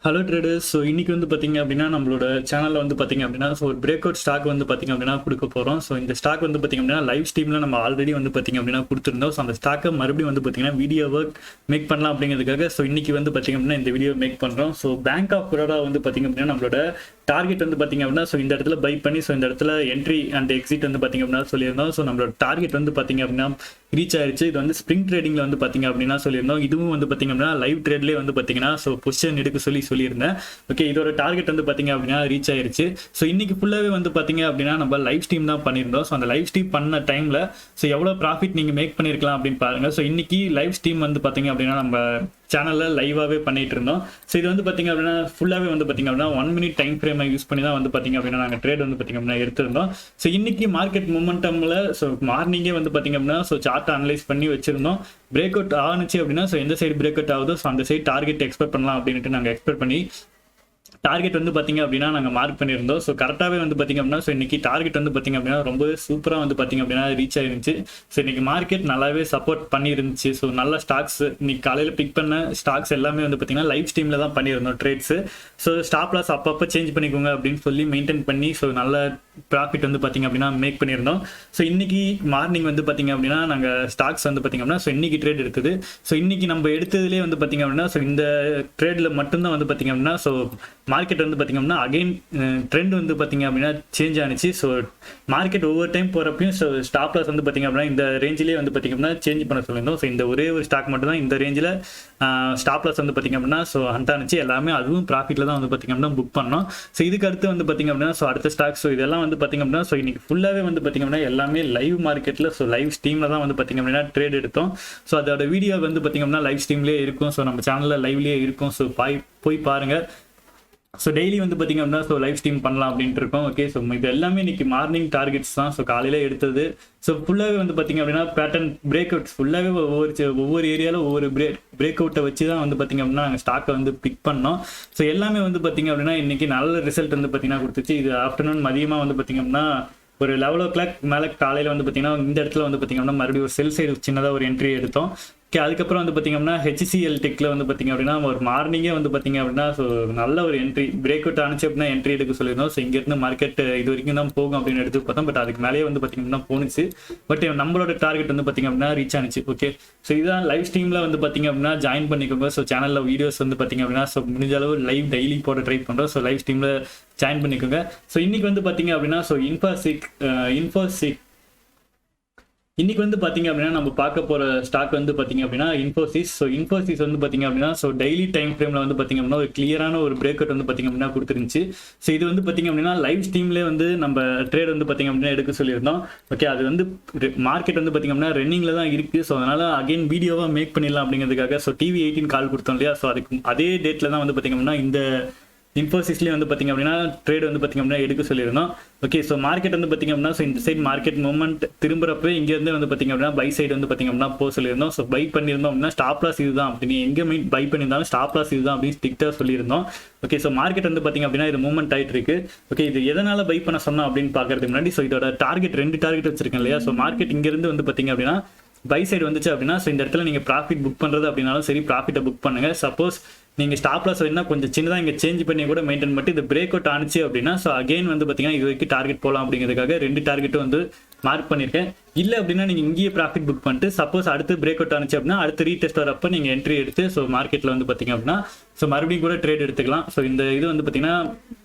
Hello traders. So இன்னைக்கு வந்து பார்த்தீங்க அப்படின்னா நம்மளோட சேனலில் வந்து பார்த்தீங்க அப்படின்னா ஒரு பிரேக் அவுட் ஸ்டாக் வந்து பார்த்தீங்க அப்படின்னா கொடுக்க போகிறோம். ஸோ இந்த ஸ்டாக் வந்து பார்த்தீங்க அப்படின்னா லைவ் ஸ்ட்ரீமில் நம்ம ஆல்ரெடி வந்து பார்த்தீங்க அப்படின்னா கொடுத்துருந்தோம். ஸோ அந்த ஸ்டாக்கை மறுபடியும் வந்து பார்த்தீங்கன்னா வீடியோவை மேக் பண்ணலாம் அப்படிங்கிறதுக்காக ஸோ இன்னைக்கு வந்து பார்த்தீங்க அப்படின்னா இந்த வீடியோ மேக் பண்ணுறோம். ஸோ பேங்க் ஆஃப் பரோடா வந்து பார்த்தீங்க அப்படின்னா நம்மளோட டார்கெட் வந்து பார்த்தீங்க அப்படின்னா ஸோ இந்த இடத்துல பை பண்ணி ஸோ இந்த இடத்துல என்ட்ரி அண்ட் எக்ஸிட் வந்து பார்த்தீங்க அப்படின்னா சொல்லியிருந்தோம். ஸோ நம்மளோட டார்கெட் வந்து பார்த்தீங்க அப்படின்னா ரீச் ஆயிடுச்சு. இது வந்து ஸ்ப்ரிங் ட்ரேடிங்ல வந்து பார்த்தீங்க அப்படின்னா சொல்லியிருந்தோம். இதுவும் வந்து பார்த்தீங்க அப்படின்னா லைவ் ட்ரேட்லேயே வந்து பார்த்தீங்கன்னா ஸோ பொசிஷன் எடுக்க சொல்லியிருந்தேன். ஓகே, இதோட டார்கெட் வந்து பார்த்தீங்க அப்படின்னா ரீச் ஆயிருச்சு. ஸோ இன்னைக்கு ஃபுல்லாகவே வந்து பார்த்தீங்க அப்படின்னா நம்ம லைவ் ஸ்ட்ரீம் தான் பண்ணியிருந்தோம். ஸோ அந்த லைவ் ஸ்ட்ரீம் பண்ண டைமில் ஸோ எவ்வளோ ப்ராஃபிட் நீங்கள் மேக் பண்ணியிருக்கலாம் அப்படின்னு பாருங்க. ஸோ இன்னைக்கு லைவ் ஸ்ட்ரீம் வந்து பார்த்தீங்க அப்படின்னா நம்ம சேனலில் லைவாகவே பண்ணிட்டு இருந்தோம். ஸோ இது வந்து பார்த்தீங்க அப்படின்னா ஃபுல்லாகவே வந்து பார்த்தீங்க அப்படின்னா 1 minute டைம் ஃப்ரேமை யூஸ் பண்ணி தான் வந்து பார்த்தீங்க அப்படின்னா நாங்கள் ட்ரேட் வந்து பார்த்தீங்க அப்படின்னா எடுத்திருந்தோம். ஸோ இன்னைக்கு மார்க்கெட் மொமெண்டமில் ஸோ மார்னிங்கே வந்து பார்த்தீங்க அப்படின்னா ஸோ சார்ட் அனலைஸ் பண்ணி வச்சிருந்தோம். பிரேக் அவுட் ஆனிச்சு அப்படின்னா ஸோ எந்த சைடு பிரேக் அவுட் ஆகுதோ ஸோ அந்த சைடு டார்கெட் எக்ஸ்பெக்ட் பண்ணலாம் அப்படின்ட்டு நாங்கள் எக்ஸ்பெக்ட் பண்ணி டார்கெட் வந்து பார்த்தீங்க அப்படின்னா நாங்கள் மார்க் பண்ணியிருந்தோம். ஸோ கரெக்டாகவே வந்து பார்த்தீங்க அப்படின்னா ஸோ இன்னைக்கு டார்கெட் வந்து பார்த்தீங்க அப்படின்னா ரொம்பவே சூப்பராக வந்து பார்த்தீங்க அப்படின்னா ரீச் ஆயிருந்துச்சு. ஸோ இன்னைக்கு மார்க்கெட் நல்லாவே சப்போர்ட் பண்ணியிருந்துச்சு. ஸோ நல்ல ஸ்டாக்ஸ் இன்னைக்கு காலையில் பிக் பண்ண ஸ்டாக்ஸ் எல்லாமே வந்து பார்த்தீங்கன்னா லைவ் ஸ்ட்ரீமில் தான் பண்ணியிருந்தோம் ட்ரேட்ஸு. ஸோ ஸ்டாப் லாஸ் அப்பப்போ சேஞ்ச் பண்ணிக்கோங்க அப்படின்னு சொல்லி மெயின்டைன் பண்ணி ஸோ நல்ல ப்ராஃபிட் வந்து பார்த்தீங்க அப்படின்னா மேக் பண்ணியிருந்தோம். ஸோ இன்னைக்கு மார்னிங் வந்து பார்த்தீங்க அப்படின்னா நாங்கள் ஸ்டாக்ஸ் வந்து பார்த்தீங்க அப்படின்னா ஸோ இன்னைக்கு ட்ரேட் எடுத்தது. ஸோ இன்னைக்கு நம்ம எடுத்ததுலேயே வந்து பார்த்தீங்க அப்படின்னா ஸோ இந்த ட்ரேடில் மட்டும்தான் வந்து பார்த்தீங்க அப்படின்னா ஸோ மார்க்கெட் வந்து பார்த்தீங்க அப்படின்னா அகைன் ட்ரெண்ட் வந்து பார்த்தீங்க அப்படின்னா சேஞ்ச் ஆனிச்சு. ஸோ மார்க்கெட் ஒவ்வொரு டைம் போகிறப்பையும் ஸோ ஸ்டாப் லாஸ் வந்து பார்த்தீங்க அப்படின்னா இந்த ரேஞ்சிலே வந்து பார்த்தீங்க அப்படின்னா சேஞ்ச் பண்ண சொல்லியிருந்தோம். ஸோ இந்த ஒரே ஒரு ஸ்டாக் மட்டும் தான் இந்த ரேஞ்சில் ஸ்டாப் லாஸ் வந்து பார்த்தீங்க அப்படின்னா ஸோ ஹண்ட் ஆனிச்சு. எல்லாமே அதுவும் ப்ராஃபிட்டில் தான் வந்து பார்த்தீங்க அப்படின்னா புக் பண்ணோம். ஸோ இதுக்கு அடுத்து வந்து பார்த்தீங்க அப்படின்னா ஸோ அடுத்த ஸ்டாக் ஸோ இதெல்லாம் வந்து பார்த்தீங்க அப்படின்னா ஸோ இன்னைக்கு ஃபுல்லாகவே வந்து பார்த்தீங்க அப்படின்னா எல்லாமே லைவ் மார்க்கெட்டில் ஸோ லைவ் ஸ்ட்ரீமில் தான் வந்து பார்த்தீங்க அப்படின்னா ட்ரேட் எடுத்தோம். ஸோ அதோட வீடியோ வந்து பார்த்தீங்க அப்படின்னா லைவ் ஸ்ட்ரீம்லேயே இருக்கும். ஸோ நம்ம சேனலில் லைவ்லேயே இருக்கும். ஸோ போய் பாருங்கள். ஸோ டெய்லி வந்து பார்த்தீங்க அப்படின்னா ஸோ லைவ் ஸ்ட்ரீம் பண்ணலாம் அப்படின்ட்டு இருக்கோம். ஓகே, ஸோ இது எல்லாமே இன்னைக்கு மார்னிங் டார்கெட்ஸ் தான். ஸோ காலையில் எடுத்தது. ஸோ ஃபுல்லாகவே வந்து பார்த்தீங்க அப்படின்னா பேட்டர்ன் பிரேக் அவுட்ஸ் ஃபுல்லாகவே ஒவ்வொரு ஏரியாவில் ஒவ்வொரு பிரேக் அவுட்டை வச்சு தான் வந்து பார்த்தீங்க அப்படின்னா நாங்கள் ஸ்டாக்கை வந்து பிக் பண்ணோம். ஸோ எல்லாமே வந்து பார்த்தீங்க அப்படின்னா இன்னைக்கு நல்ல ரிசல்ட் வந்து பார்த்தீங்கன்னா கொடுத்துச்சு. இது ஆஃப்டர்நூன் மதியமாக வந்து பார்த்தீங்க அப்படின்னா ஒரு 11 o'clock மேலே காலையில் வந்து பார்த்தீங்கன்னா இந்த இடத்துல வந்து பார்த்தீங்க அப்படின்னா மறுபடியும் ஒரு செல் சைடு சின்னதாக ஒரு என்ட்ரி எடுத்தோம். ஓகே, அதுக்கப்புறம் வந்து பார்த்தீங்க அப்படின்னா HCL டெக்கில் வந்து பார்த்தீங்க அப்படின்னா ஒரு மார்னிங்கே வந்து பார்த்தீங்க அப்படின்னா ஸோ நல்ல ஒரு என்ட்ரி பிரேக் அவுட் ஆனிச்சு அப்படின்னா என்ட்ரி எடுக்க சொல்லியிருந்தோம். ஸோ இங்கேருந்து மார்க்கெட் இது வரைக்கும் தான் போகும் அப்படின்னு எடுத்து பார்த்தோம். பட் அதுக்கு மேலேயே வந்து பார்த்தீங்க அப்படின்னா போணுச்சு. பட் நம்மளோட டார்கெட் வந்து பார்த்தீங்க அப்படின்னா ரீச் ஆனிச்சு. ஓகே, ஸோ இதுதான் லைவ் ஸ்ட்ரீமில் வந்து பார்த்தீங்க அப்படின்னா ஜாயின் பண்ணிக்கோங்க. ஸோ சேனலில் வீடியோஸ் வந்து பார்த்தீங்க அப்படின்னா ஸோ முடிஞ்ச அளவு லைவ் டெய்லி போட ட்ரை பண்ணுறோம். ஸோ லைவ் ஸ்ட்ரீமில் ஜாயின் பண்ணிக்கோங்க. ஸோ இன்னைக்கு வந்து பார்த்தீங்க அப்படின்னா ஸோ இன்ஃபோசிஸ் இன்னைக்கு வந்து பார்த்தீங்க அப்படின்னா நம்ம பார்க்க போகிற ஸ்டாக் வந்து பார்த்தீங்க அப்படின்னா இன்ஃபோசிஸ். ஸோ இன்ஃபோசிஸ் வந்து பார்த்தீங்க அப்படின்னா ஸோ டெய்லி டைம் ஃப்ரேமில் வந்து பார்த்தீங்க அப்படின்னா ஒரு கிளியரான ஒரு பிரேக் அவுட் வந்து பார்த்தீங்க அப்படின்னா கொடுத்துருந்துச்சு. ஸோ இது வந்து பார்த்தீங்க அப்படின்னா லைவ் ஸ்ட்ரீம்லேயே வந்து நம்ம ட்ரேட் வந்து பார்த்தீங்க அப்படின்னா எடுக்க சொல்லியிருந்தோம். ஓகே, அது வந்து மார்க்கெட் வந்து பார்த்தீங்க அப்படின்னா ரன்னிங்கில் தான் இருக்குது. ஸோ அதனால் அகைன் வீடியோவாக மேக் பண்ணிடலாம் அப்படிங்கிறதுக்காக ஸோ TV18 கால் கொடுத்தோம் இல்லையா. ஸோ அதுக்கு அதே டேட்டில் தான் வந்து பார்த்தீங்க அப்படின்னா இந்த இன்ஃபோசிஸ்லேயே வந்து பார்த்தீங்க அப்படின்னா ட்ரேட் வந்து பார்த்தீங்க அப்படின்னா எடுக்க சொல்லியிருந்தோம். ஓகே, ஸோ மார்க்கெட் வந்து பார்த்தீங்க அப்படின்னா ஸோ இந்த சைட் மார்க்கெட் மூவ்மெண்ட் திரும்புறப்ப இங்கேருந்து வந்து பார்த்தீங்க அப்படின்னா பை சைடு வந்து பார்த்தீங்க அப்படின்னா போக சொல்லியிருந்தோம். ஸோ பை பண்ணியிருந்தோம் அப்படின்னா ஸ்டாப் லாஸ் இதுதான் அப்படின்னு எங்கே பை பண்ணியிருந்தாலும் ஸ்டாப் லாஸ் இதுதான் அப்படின்னு ஸ்ட்ரிக்டாக சொல்லியிருந்தோம். ஓகே, ஸோ மார்க்கெட் வந்து பார்த்தீங்க அப்படின்னா இது மூவ்மெண்ட் ஆகிட்டு இருக்கு. ஓகே, இது எதனால் பை பண்ண சொன்னோம் அப்படின்னு பார்க்கறதுக்கு முன்னாடி ஸோ இதோட டார்கெட் 2 டார்கெட் வச்சிருக்கேன் இல்லையா. ஸோ மார்க்கெட் இங்கேருந்து வந்து பார்த்தீங்க அப்படின்னா பை சைடு வந்துச்சு அப்படின்னா ஸோ இந்த இடத்துல நீங்கள் ப்ராஃபிட் புக் பண்ணுறது அப்படின்னாலும் சரி ப்ராஃபிட்டை புக் பண்ணுங்கள். சப்போஸ் நீங்கள் ஸ்டாப் லாஸ் வேணா கொஞ்சம் சின்னதாக இங்கே சேஞ்ச் பண்ணி கூட மெயின்டைன் பண்ணி இது பிரேக் அவுட் ஆனிச்சு அப்படின்னா ஸோ அகைன் வந்து பார்த்தீங்கன்னா இது வரைக்கும் டார்கெட் போகலாம் அப்படிங்கிறதுக்காக 2 டார்கெட்டும் வந்து மார்க் பண்ணியிருக்கேன். இல்லை அப்படின்னா நீங்கள் இங்கேயே ப்ராஃபிட் புக் பண்ணிட்டு சப்போஸ் அடுத்து பிரேக் அவுட் ஆனிச்சு அப்படின்னா அடுத்து ரீடெஸ்ட் வரப்போ நீங்கள் என்ட்ரி எடுத்து ஸோ மார்க்கெட்டில் வந்து பார்த்தீங்க அப்படின்னா ஸோ மறுபடியும் கூட ட்ரேட் எடுத்துக்கலாம். ஸோ இந்த இது வந்து பார்த்தீங்கன்னா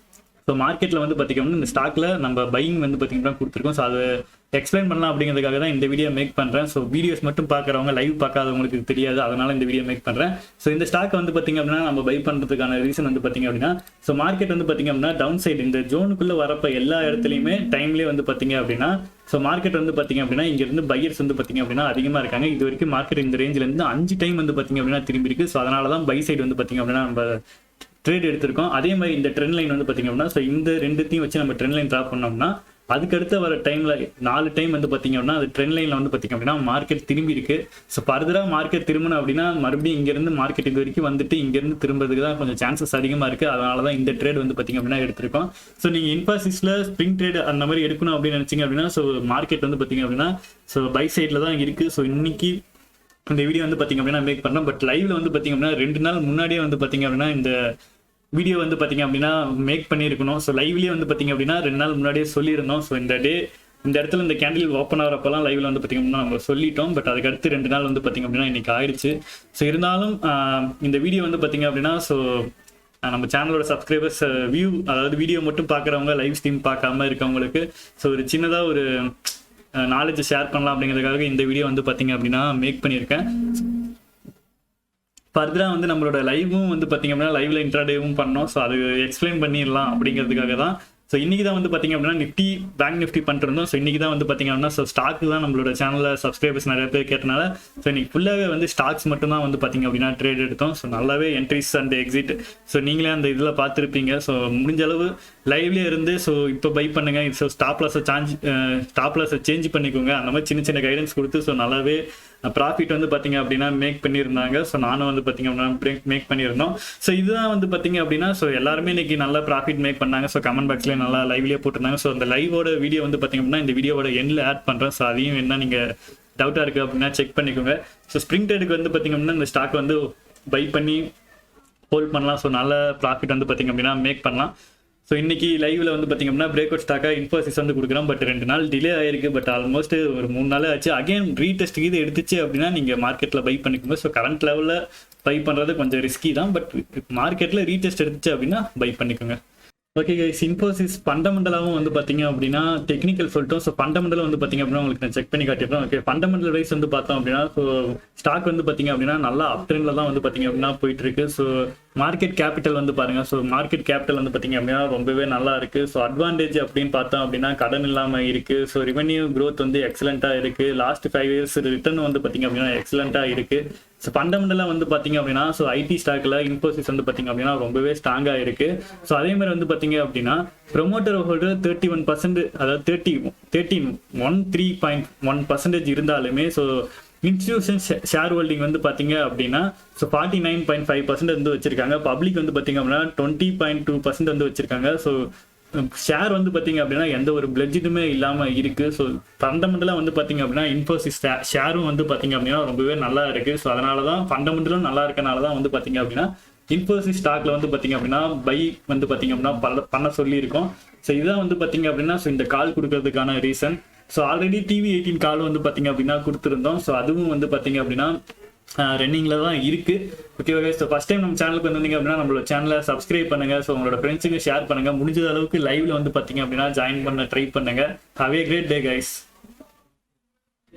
ஸோ மார்க்கெட்டில் வந்து பார்த்தீங்கன்னா இந்த ஸ்டாக்கில் நம்ம பையிங் வந்து பார்த்தீங்கன்னா கொடுத்துருக்கோம். ஸோ அது எக்ஸ்பிளைன் பண்ணலாம் அப்படிங்கிறதுக்காக தான் இந்த வீடியோ மேக் பண்ணுறேன். ஸோ வீடியோஸ் மட்டும் பார்க்குறவங்க லைவ் பார்க்காதவங்களுக்கு தெரியாது, அதனால இந்த வீடியோ மேக் பண்ணுறேன். ஸோ இந்த ஸ்டாக் வந்து பார்த்தீங்க அப்படின்னா நம்ம பை பண்ணுறதுக்கான ரீசன் வந்து பார்த்தீங்க அப்படின்னா ஸோ மார்க்கெட் வந்து பார்த்தீங்க அப்படின்னா டவுன் சைடு இந்த ஜோனுக்குள்ளே வரப்போ எல்லா இடத்துலையுமே டைம்லேயே வந்து பார்த்தீங்க அப்படின்னா ஸோ மார்க்கெட் வந்து பார்த்தீங்க அப்படின்னா இங்கேருந்து பையர்ஸ் வந்து பார்த்தீங்க அப்படின்னா அதிகமாக இருக்காங்க. இது வரைக்கும் மார்க்கெட் இந்த ரேஞ்சிலேருந்து 5 டைம் வந்து பார்த்தீங்க அப்படின்னா திரும்பி இருக்கு. ஸோ அதனால தான் பை சைடு வந்து பார்த்தீங்க அப்படின்னா நம்ம ட்ரேட் எடுத்திருக்கோம். அதே மாதிரி இந்த ட்ரெண்ட் லைன் வந்து பார்த்தீங்க அப்படின்னா ஸோ இந்த ரெண்டுத்தையும் வச்சு நம்ம ட்ரெண்ட் லைன் ட்ராப் பண்ணோம்னா அதுக்கடுத்து வர டைமில் 4 டைம் வந்து பார்த்தீங்க அப்படின்னா அது ட்ரெண்ட் லைனில் வந்து பார்த்தீங்க அப்படின்னா மார்க்கெட் திரும்பி இருக்கு. ஸோ ஃபர்தராக மார்க்கெட் திரும்பணும் அப்படின்னா மறுபடியும் இங்கேருந்து மார்க்கெட் இது வரைக்கும் வந்துட்டு இங்கேருந்து திரும்புறதுக்கு தான் கொஞ்சம் சான்சஸ் அதிகமாக இருக்குது. அதனால தான் இந்த ட்ரேட் வந்து பார்த்தீங்க அப்படின்னா எடுத்திருக்கோம். ஸோ நீங்கள் இன்ஃபோசிஸில் ஸ்ப்ரிங் ட்ரேட் அந்த மாதிரி எடுக்கணும் அப்படின்னு நினச்சிங்க அப்படின்னா ஸோ மார்க்கெட் வந்து பார்த்தீங்க அப்படின்னா ஸோ பை சைடில் தான் இருக்குது. ஸோ இன்னைக்கு இந்த வீடியோ வந்து பார்த்தீங்க அப்படின்னா மேக் பண்ணோம். பட் லைவ்ல வந்து பார்த்தீங்க அப்படின்னா 2 நாள் முன்னாடியே வந்து பார்த்தீங்க அப்படின்னா இந்த வீடியோ வந்து பார்த்தீங்க அப்படின்னா மேக் பண்ணியிருக்கணும். ஸோ லைவ்லேயே வந்து பார்த்தீங்க அப்படின்னா 2 நாள் முன்னாடியே சொல்லியிருந்தோம். ஸோ இந்த இடத்துல இந்த கேண்டில் ஓப்பன் ஆகிறப்பெல்லாம் லைவ்ல வந்து பார்த்தீங்க அப்படின்னா நம்ம சொல்லிட்டோம். பட் அதுக்கடுத்து 2 நாள் வந்து பார்த்தீங்க அப்படின்னா இன்னைக்கு ஆயிடுச்சு. ஸோ இருந்தாலும் இந்த வீடியோ வந்து பார்த்தீங்க அப்படின்னா ஸோ நம்ம சேனலோட சப்ஸ்கிரைபர்ஸ் அதாவது வீடியோ மட்டும் பார்க்குறவங்க லைவ் ஸ்ட்ரீம் பார்க்காம இருக்கவங்களுக்கு ஸோ ஒரு சின்னதாக ஒரு நாலேஜ் ஷேர் பண்ணலாம் அப்படிங்கிறதுக்காக இந்த வீடியோ வந்து பார்த்தீங்க அப்படின்னா மேக் பண்ணியிருக்கேன். ஃபர்தராக வந்து நம்மளோட லைவும் வந்து பார்த்தீங்க அப்படின்னா லைவ்ல இன்ட்ராடேவும் பண்ணோம். ஸோ அது எக்ஸ்பிளைன் பண்ணிடலாம் அப்படிங்கிறதுக்காக தான். ஸோ இன்றைக்கி தான் வந்து பார்த்தீங்க அப்படின்னா நிஃப்டி பேங்க் நிஃப்டி பண்ணிருந்தோம். ஸோ இன்றைக்கி தான் வந்து பார்த்தீங்க அப்படின்னா ஸோ ஸ்டாக்கு தான் நம்மளோட சேனலில் சப்ஸ்கிரைபர்ஸ் நிறைய பேர் கேட்டனால ஸோ இன்றைக்கி ஃபுல்லாகவே வந்து ஸ்டாக்ஸ் மட்டும் தான் வந்து பார்த்தீங்க அப்படின்னா ட்ரேட் எடுத்தோம். ஸோ நல்லாவே என்ட்ரிஸ் அண்ட் எக்ஸிட் ஸோ நீங்களே அந்த இதில் பார்த்துருப்பீங்க. ஸோ முடிஞ்ச அளவு லைவ்லேயே இருந்து ஸோ இப்போ பை பண்ணுங்க. ஸோ ஸ்டாப் லாஸை சேஞ்ச் பண்ணிக்கோங்க. அந்த மாதிரி சின்ன சின்ன கைடன்ஸ் கொடுத்து ஸோ நல்லாவே ப்ராஃபிட் வந்து பார்த்தீங்க அப்படின்னா மேக் பண்ணியிருந்தாங்க. ஸோ நானும் வந்து பார்த்தீங்க அப்படின்னா மேக் பண்ணியிருந்தோம். ஸோ இதுதான் வந்து பார்த்தீங்க அப்படின்னா ஸோ எல்லாருமே இன்னைக்கு நல்லா ப்ராஃபிட் மேக் பண்ணாங்க. ஸோ கமெண்ட் பாக்ஸ்லேயே நல்லா லைவ்லேயே போட்டிருந்தாங்க. ஸோ அந்த லைவோட வீடியோ வந்து பார்த்தீங்க அப்படின்னா இந்த வீடியோட எண்டில் ஆட் பண்ணுறேன். ஸோ அதையும் என்ன நீங்கள் டவுட்டாக இருக்குது அப்படின்னா செக் பண்ணிக்கோங்க. ஸோ ஸ்ப்ரிங் ட்ரேடுக்கு வந்து பார்த்தீங்க அப்படின்னா இந்த ஸ்டாக் வந்து பை பண்ணி ஹோல்ட் பண்ணலாம். ஸோ நல்ல ப்ராஃபிட் வந்து பார்த்தீங்க அப்படின்னா மேக் பண்ணலாம். ஸோ இன்னைக்கு லைவ்ல வந்து பார்த்தீங்க அப்படின்னா பிரேக் அவுட் ஸ்டாக்காக இன்ஃபோசிஸ் வந்து கொடுக்குறோம். பட் 2 நாள் டிலே ஆயிருக்கு. பட் ஆல்மோஸ்ட் ஒரு 3 நாள் ஆச்சு. அகைன் ரீடெஸ்ட் இது எடுத்துச்சு அப்படின்னா நீங்கள் மார்க்கெட்டில் பை பண்ணிக்கோங்க. ஸோ கரண்ட் லெவலில் பை பண்ணுறது கொஞ்சம் ரிஸ்கி தான். பட் மார்க்கெட்டில் ரீடெஸ்ட் எடுத்துச்சு அப்படின்னா பை பண்ணிக்கோங்க. ஓகே கைஸ், இன்ஃபோசிஸ் ஃபண்டமெண்டலாகவும் வந்து பார்த்தீங்க அப்படின்னா டெக்னிக்கல் சொல்லிட்டோம். ஸோ ஃபண்டமெண்டல் வந்து பார்த்தீங்க அப்படின்னா உங்களுக்கு நான் செக் பண்ணி காட்டிடுறேன். ஓகே, ஃபண்டமெண்டல் வைஸ் வந்து பார்த்தோம் அப்படின்னா ஸோ ஸ்டாக் வந்து பார்த்தீங்க அப்படின்னா நல்லா அப் ட்ரெண்டில் தான் வந்து பார்த்தீங்க அப்படின்னா போயிட்டு இருக்கு. ஸோ மார்க்கெட் கேபிட்டல் வந்து பாருங்க. ஸோ மார்க்கெட் கேபிட்டல் வந்து பார்த்தீங்க அப்படின்னா ரொம்பவே நல்லா இருக்கு. ஸோ அட்வான்டேஜ் அப்படின்னு பார்த்தோம் அப்படின்னா கடன் இல்லாமல் இருக்கு. ஸோ ரெவன்யூ க்ரோத் வந்து எக்ஸலண்ட்டாக இருக்கு. லாஸ்ட் 5 இயர்ஸ் ரிட்டர்ன் வந்து பார்த்தீங்க அப்படின்னா எக்ஸலண்ட்டாக இருக்கு. ஸோ ஃபண்டமெண்டலாக வந்து பார்த்தீங்க அப்படின்னா ஸோ ஐடி ஸ்டாக்கில் இன்ஃபோசிஸ் வந்து பார்த்தீங்க அப்படின்னா ரொம்பவே ஸ்ட்ராங்காக இருக்கு. ஸோ அதே மாதிரி வந்து பார்த்தீங்க அப்படின்னா ப்ரொமோட்டர் ஹோல்டர் 31%, அதாவது 13.1% இருந்தாலுமே ஸோ இன்ஸ்டிடியூஷன் ஷேர் ஹோல்டிங் வந்து பார்த்தீங்க அப்படின்னா ஸோ 49.5% வந்து வச்சிருக்காங்க. பப்ளிக் வந்து பார்த்தீங்க அப்படின்னா 20.2% வந்து வச்சிருக்காங்க. ஸோ ஷேர் வந்து பார்த்தீங்க அப்படின்னா எந்த ஒரு பிளட்ஜெட்டுமே இல்லாமல் இருக்கு. ஸோ ஃபண்டமெண்டலாக வந்து பார்த்தீங்க அப்படின்னா இன்ஃபோசிஸ் ஷேரும் வந்து பார்த்தீங்க அப்படின்னா ரொம்பவே நல்லா இருக்கு. ஸோ அதனால தான் ஃபண்டமெண்டலும் நல்லா இருக்கனால தான் வந்து பார்த்தீங்க அப்படின்னா இன்ஃபோசிஸ் ஸ்டாக்ல வந்து பார்த்தீங்க அப்படின்னா பை வந்து பார்த்தீங்க அப்படின்னா பண்ண சொல்லியிருக்கோம். ஸோ இதான் வந்து பார்த்தீங்க அப்படின்னா ஸோ இந்த கால் கொடுக்கறதுக்கான ரீசன். ஸோ ஆல்ரெடி TV18 கால் வந்து பார்த்தீங்க அப்படின்னா கொடுத்துருந்தோம். ஸோ அதுவும் வந்து பார்த்தீங்க அப்படின்னா ரன்னிங்கில் தான் இருக்கு. Okay okay. So first time நம்ம சேனலுக்கு வந்திருந்தீங்க அப்படின்னா நம்மளோட சேனலை சப்ஸ்கிரைப் பண்ணுங்க. ஸோ உங்களோட ஃப்ரெண்ட்ஸுக்கு ஷேர் பண்ணுங்க. முடிஞ்ச அளவுக்கு லைவ்ல வந்து பார்த்தீங்க அப்படின்னா ஜாயின் பண்ண ட்ரை பண்ணுங்க. Have a great day guys.